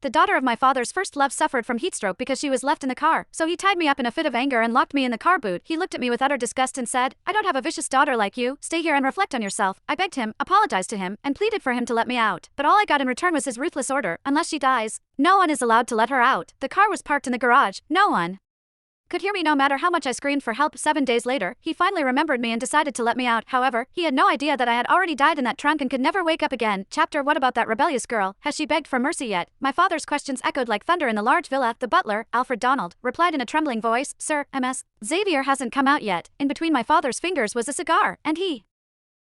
The daughter of my father's first love suffered from heatstroke because she was left in the car, so he tied me up in a fit of anger and locked me in the car boot. He looked at me with utter disgust and said, "I don't have a vicious daughter like you, stay here and reflect on yourself." I begged him, apologized to him, and pleaded for him to let me out. But all I got in return was his ruthless order, "Unless she dies, no one is allowed to let her out." The car was parked in the garage. No one could hear me no matter how much I screamed for help. 7 days later, he finally remembered me and decided to let me out. However, he had no idea that I had already died in that trunk and could never wake up again. Chapter: What about that rebellious girl? Has she begged for mercy yet? My father's questions echoed like thunder in the large villa. The butler, Alfred Donald, replied in a trembling voice, "Sir, Ms. Xavier hasn't come out yet." In between my father's fingers was a cigar, and he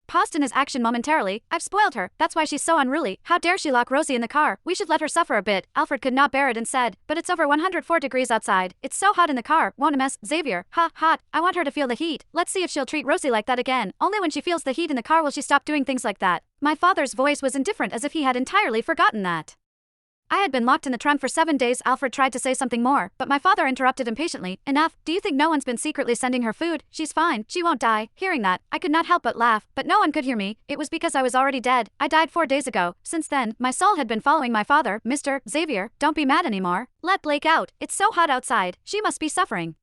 paused in his action momentarily. "I've spoiled her, that's why she's so unruly. How dare she lock Rosie in the car? We should let her suffer a bit." Alfred could not bear it and said, "But it's over 104 degrees outside. It's so hot in the car, won't Ms. Xavier? Ha, hot. I want her to feel the heat. Let's see if she'll treat Rosie like that again. Only when she feels the heat in the car will she stop doing things like that." My father's voice was indifferent, as if he had entirely forgotten that I had been locked in the trunk for 7 days. Alfred tried to say something more, but my father interrupted impatiently. "Enough. Do you think no one's been secretly sending her food? She's fine. She won't die." Hearing that, I could not help but laugh, but no one could hear me. It was because I was already dead. I died 4 days ago. Since then, my soul had been following my father. "Mr. Xavier, don't be mad anymore. Let Blake out. It's so hot outside. She must be suffering,"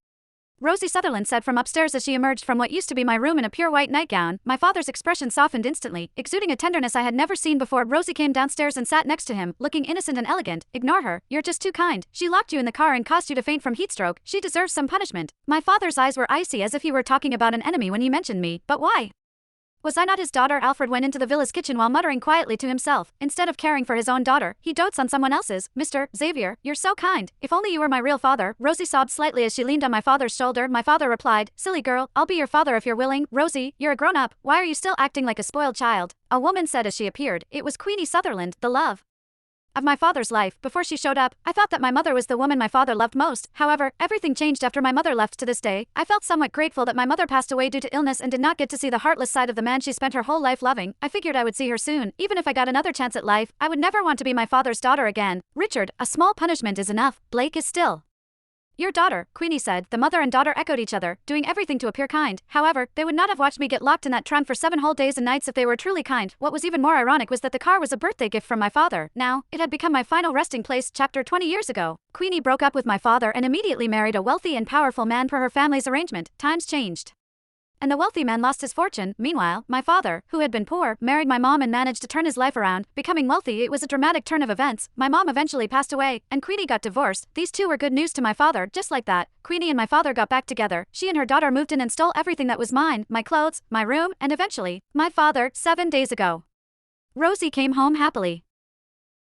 Rosie Sutherland said from upstairs as she emerged from what used to be my room in a pure white nightgown. My father's expression softened instantly, exuding a tenderness I had never seen before. Rosie came downstairs and sat next to him, looking innocent and elegant. "Ignore her. You're just too kind. She locked you in the car and caused you to faint from heatstroke. She deserves some punishment." My father's eyes were icy, as if he were talking about an enemy when he mentioned me. But why was I not his daughter? Alfred went into the villa's kitchen while muttering quietly to himself. Instead of caring for his own daughter, he dotes on someone else's. "Mr. Xavier, you're so kind. If only you were my real father." Rosie sobbed slightly as she leaned on my father's shoulder. My father replied, "Silly girl, I'll be your father if you're willing." "Rosie, you're a grown-up. Why are you still acting like a spoiled child?" a woman said as she appeared. It was Queenie Sutherland, the love of my father's life. Before she showed up, I thought that my mother was the woman my father loved most. However, everything changed after my mother left. To this day, I felt somewhat grateful that my mother passed away due to illness and did not get to see the heartless side of the man she spent her whole life loving. I figured I would see her soon. Even if I got another chance at life, I would never want to be my father's daughter again. "Richard, a small punishment is enough. Blake is still your daughter," Queenie said. The mother and daughter echoed each other, doing everything to appear kind. However, they would not have watched me get locked in that trunk for 7 whole days and nights if they were truly kind. What was even more ironic was that the car was a birthday gift from my father. Now, it had become my final resting place. Chapter: 20 years ago, Queenie broke up with my father and immediately married a wealthy and powerful man per her family's arrangement. Times changed, and the wealthy man lost his fortune. Meanwhile, my father, who had been poor, married my mom and managed to turn his life around, becoming wealthy. It was a dramatic turn of events. My mom eventually passed away, and Queenie got divorced. These two were good news to my father. Just like that, Queenie and my father got back together. She and her daughter moved in and stole everything that was mine, my clothes, my room, and eventually, my father. 7 days ago, Rosie came home happily.